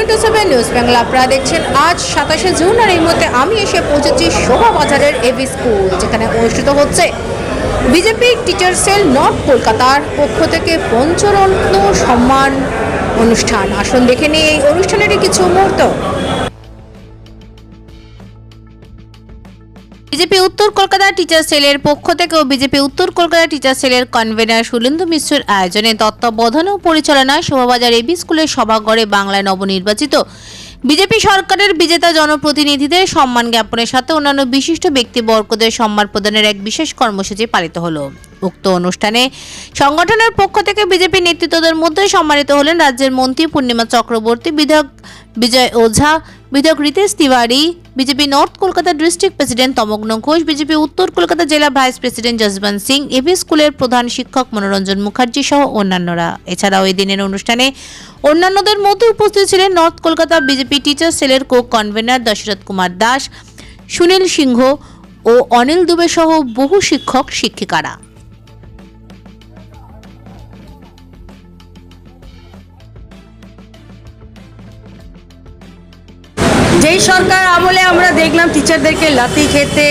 24/7 news Bangla. আপনারা দেখছেন আজ 27শে জুন, আর এই মুহূর্তে আমি এসে পৌঁছেছি শোভা বাজারের এবি স্কুল, যেখানে অনুষ্ঠিত হচ্ছে বিজেপি টিচার সেল নর্থ কলকাতার পক্ষ থেকে পঞ্চরত্ন সম্মান অনুষ্ঠান। আসুন দেখে নিই এই অনুষ্ঠানেরই কিছু মুহূর্ত। বিজেপি উত্তর কলকাতা টিচার সেলের পক্ষ থেকে ও বিজেপি উত্তর কলকাতা টিচার সেলের কনভেনার সুলেন্দু মিশ্রের আয়োজনে তত্ত্বাবধানে ও পরিচালনায় শোভাবাজার এবি স্কুলের সভাঘরে বাংলায় নবনির্বাচিত বিজেপি সরকারের বিজেতা জনপ্রতিনিধিদের সম্মান জ্ঞাপনের সাথে অন্যান্য বিশিষ্ট ব্যক্তিবর্গদের সম্মান প্রদানের এক বিশেষ কর্মসূচি পালিত হলো। উক্ত অনুষ্ঠানে সংগঠনের পক্ষ থেকে বিজেপি নেতৃত্বদের মধ্যে সম্মানিত হলেন রাজ্যের মন্ত্রী পূর্ণিমা চক্রবর্তী, বিধায়ক বিজয় ওঝা, বিধায়ক Ritesh Tiwari, BJP north Kolkata district president Tamagna Ghosh, BJP উত্তর কলকাতা জেলা vice president Jaswant Singh, AB স্কুলের প্রধান শিক্ষক মনোরঞ্জন মুখার্জি সহ অন্যান্যরা। এছাড়াও এই দিনের অনুষ্ঠানে অন্যান্যদের মধ্যে উপস্থিত ছিলেন নর্থ কলকাতা বিজেপি টিচার সেলের কো কনভেনার দশরথ কুমার দাস, সুনীল সিংহ ও অনিল দুবে সহ বহু শিক্ষক শিক্ষিকারা। যেই সরকার আমলে আমরা দেখলাম টিচারদেরকে লাথি খেতে,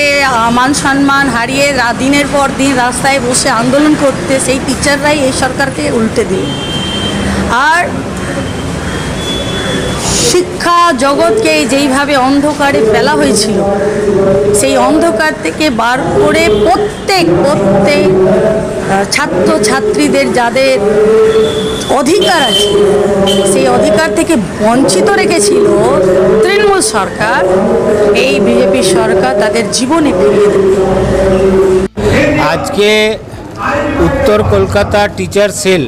মান সম্মান হারিয়ে দিনের পর দিন রাস্তায় বসে আন্দোলন করতে, সেই টিচাররাই এই সরকারকে উল্টে দিল। আর শিক্ষা জগৎকে যেইভাবে অন্ধকারে ফেলা হয়েছিল, সেই অন্ধকার থেকে বার করে প্রত্যেক ছাত্র ছাত্রীদের যাদের অধিকার আছে, সেই অধিকার থেকে বঞ্চিত রেখেছিল তৃণমূল সরকার, এই বিজেপি সরকার তাদের জীবনে ফিরিয়ে দেবে। আজকে উত্তর কলকাতা টিচার সেল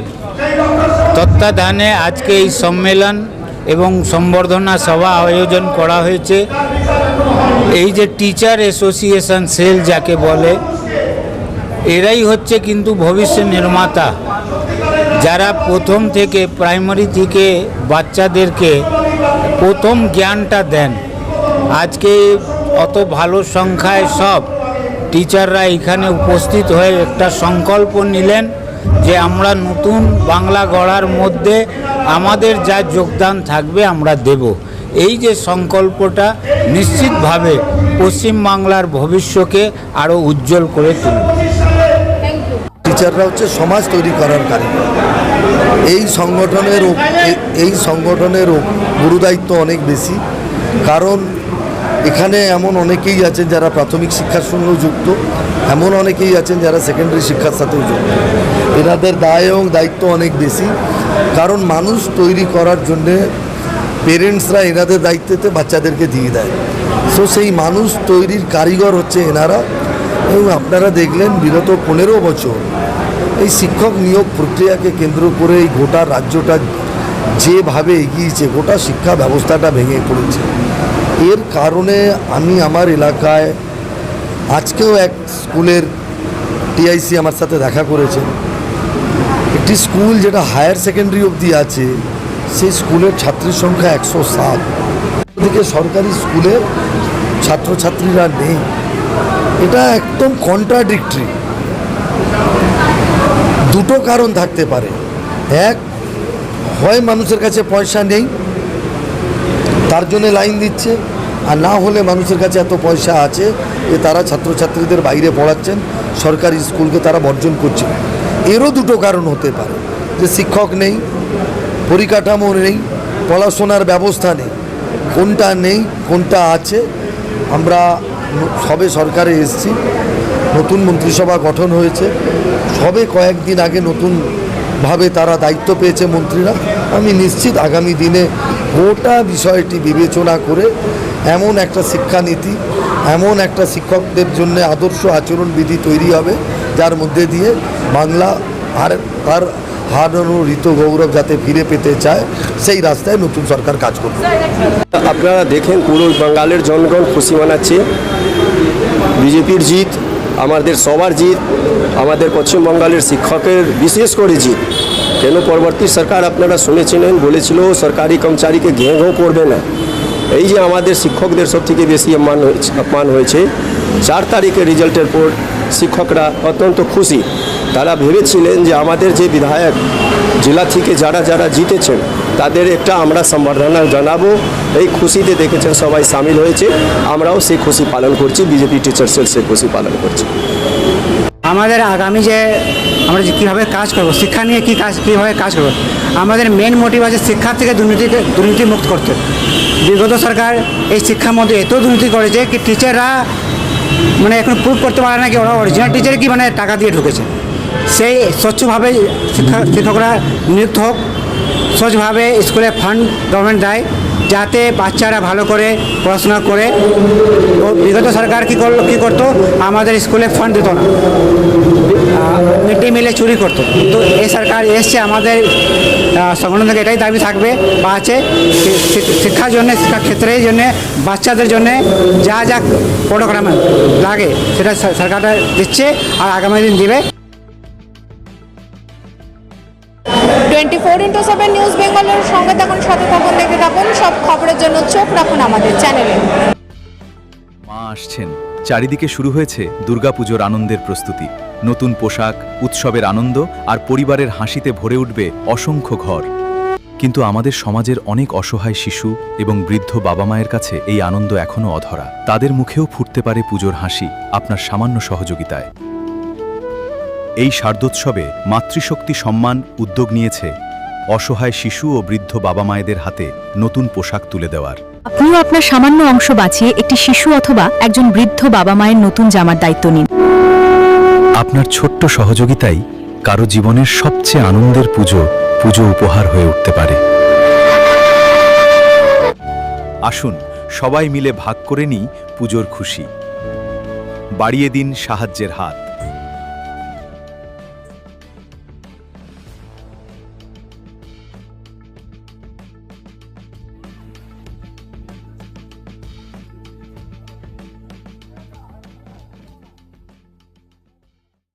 তত্ত্বাবধানে আজকে এই সম্মেলন এবং সম্বর্ধনা সভা আয়োজন করা হয়েছে। এই যে টিচার অ্যাসোসিয়েশন সেল যাকে বলে, এরাই হচ্ছে কিন্তু ভবিষ্যৎ নির্মাতা, যারা প্রথম থেকে প্রাইমারি থেকে বাচ্চাদেরকে প্রথম জ্ঞানটা দেন। আজকে অত ভালো সংখ্যায় সব টিচাররা এখানে উপস্থিত হয়ে একটা সংকল্প নিলেন যে আমরা নতুন বাংলা গড়ার মধ্যে আমাদের যা যোগদান থাকবে আমরা দেব। এই যে সংকল্পটা নিশ্চিতভাবে পশ্চিমবাংলার ভবিষ্যৎকে আরও উজ্জ্বল করে তুলবে। টিচাররা হচ্ছে সমাজ তৈরি করার কারিগর। এই সংগঠনের গুরুদায়িত্ব অনেক বেশি, কারণ এখানে এমন অনেকেই আছেন যারা প্রাথমিক শিক্ষার সঙ্গেও যুক্ত, এমন অনেকেই আছেন যারা সেকেন্ডারি শিক্ষার সাথেও যুক্ত। এনাদের দায় এবং দায়িত্ব অনেক বেশি, কারণ মানুষ তৈরি করার জন্যে পেরেন্টসরা এনাদের দায়িত্বতে বাচ্চাদেরকে দিয়ে দেয়। সো সেই মানুষ তৈরির কারিগর হচ্ছে এনারা। এবং আপনারা দেখলেন বিগত 15 বছর এই শিক্ষক নিয়োগ প্রক্রিয়াকে কেন্দ্র করে এই গোটা রাজ্যটা যেভাবে এগিয়েছে, গোটা শিক্ষা ব্যবস্থাটা ভেঙে পড়েছে। এর কারণে আমি আমার এলাকায় আজকেও এক স্কুলের টিআইসি আমার সাথে দেখা করেছেন। একটি স্কুল যেটা হায়ার সেকেন্ডারি অবধি আছে, সেই স্কুলের ছাত্রীর সংখ্যা 107। ওদিকে সরকারি স্কুলে ছাত্রছাত্রীরা নেই। এটা একদম কন্ট্রাডিক্টরি। দুটো কারণ থাকতে পারে। এক, হয় মানুষের কাছে পয়সা নেই তার জন্য লাইন দিচ্ছে, আর না হলে মানুষের কাছে এত পয়সা আছে যে তারা ছাত্রছাত্রীদের বাইরে পড়াচ্ছেন, সরকারি স্কুলকে তারা বর্জন করছে। এরও দুটো কারণ হতে পারে, যে শিক্ষক নেই, পরিকাঠামো নেই, পড়াশোনার ব্যবস্থা নেই। কোনটা নেই কোনটা আছে, আমরা সবে সরকারে এসেছি, নতুন মন্ত্রিসভা গঠন হয়েছে, সবে কয়েকদিন আগে নতুনভাবে তারা দায়িত্ব পেয়েছে মন্ত্রীরা। আমি নিশ্চিত আগামী দিনে গোটা বিষয়টি বিবেচনা করে এমন একটা শিক্ষানীতি, এমন একটা শিক্ষকদের জন্য আদর্শ আচরণবিধি তৈরি হবে, যার মধ্যে দিয়ে বাংলা আর তার হারানো ঋত গৌরব যাতে ফিরে পেতে চায়, সেই রাস্তায় নতুন সরকার কাজ করবে। আপনারা দেখেন পুরো বাঙালির জনগণ খুশি মানাচ্ছে। বিজেপির জিত, আমাদের সবার জিত, আমাদের পশ্চিমবঙ্গের শিক্ষকের বিশেষ করে জিত। কেন পরবর্তী সরকার আপনারা শুনেছিলেন, বলেছিল সরকারি কর্মচারীকে ঘেঁঘেও করবে না। এই যে আমাদের শিক্ষকদের সব থেকে বেশি অপমান হয়েছে। 4 তারিখের রেজাল্টের পর শিক্ষকরা অত্যন্ত খুশি। তারা ভেবেছিলেন যে আমাদের যে বিধায়ক জেলা থেকে যারা জিতেছেন তাদের একটা আমরা সম্বর্ধনা জানাবো। এই খুশিতে দেখেছেন সবাই সামিল হয়েছে, আমরাও সেই খুশি পালন করছি, বিজেপি টিচার সেল সেই খুশি পালন করছি। আমাদের আগামী যে আমরা যে কীভাবে কাজ করব, শিক্ষা নিয়ে কীভাবে কাজ করব, আমাদের মেন মোটিভ আছে শিক্ষা থেকে দুর্নীতি মুক্ত করতে। বিগত সরকার এই শিক্ষার মধ্যে এত দুর্নীতি করেছে কি টিচাররা মানে এখন প্রুভ করতে পারে না কি ওরা অরিজিনাল টিচার কি মানে টাকা দিয়ে ঢুকেছে। সেই স্বচ্ছভাবে শিক্ষকরা নিযুক্ত হোক, সহজভাবে স্কুলে ফান্ড গভর্নমেন্ট দেয় যাতে বাচ্চারা ভালো করে পড়াশোনা করে। বিগত সরকার কী করতো, আমাদের স্কুলে ফান্ড দিত না, মিড ডে মিলে চুরি করতো। তো এই সরকার এসছে, আমাদের সংগঠন থেকে এটাই দাবি থাকবে বা আছে শিক্ষার জন্যে, শিক্ষা ক্ষেত্রের জন্যে, বাচ্চাদের জন্যে যা যা প্রোগ্রাম লাগে সেটা সরকারটা দিচ্ছে আর আগামী দিন দিবে। 24x7 নিউজ বেঙ্গলের সঙ্গে থাকুন, সাথে থাকুন, দেখতে থাকুন, সব খবরের জন্য চোখ রাখুন আমাদের চ্যানেলে। মা আসছেন, চারিদিকে শুরু হয়েছে দুর্গাপুজোর আনন্দের প্রস্তুতি। নতুন পোশাক, উৎসবের আনন্দ আর পরিবারের হাসিতে ভরে উঠবে অসংখ্য ঘর। কিন্তু আমাদের সমাজের অনেক অসহায় শিশু এবং বৃদ্ধ বাবা মায়ের কাছে এই আনন্দ এখনও অধরা। তাদের মুখেও ফুটতে পারে পুজোর হাসি আপনার সামান্য সহযোগিতায়। এই শারদোৎসবে মাতৃশক্তি সম্মান উদ্যোগ নিয়েছে অসহায় শিশু ও বৃদ্ধ বাবা মায়েদের হাতে নতুন পোশাক তুলে দেওয়ার। আপনিও আপনার সামান্য অংশ বাঁচিয়ে একটি শিশু অথবা একজন বৃদ্ধ বাবা মায়ের নতুন জামার দায়িত্ব নিন। আপনার ছোট্ট সহযোগিতাই কারো জীবনের সবচেয়ে আনন্দের পুজো উপহার হয়ে উঠতে পারে। আসুন সবাই মিলে ভাগ করে নিই পুজোর খুশি। বাড়িয়ে দিন সাহায্যের হাত।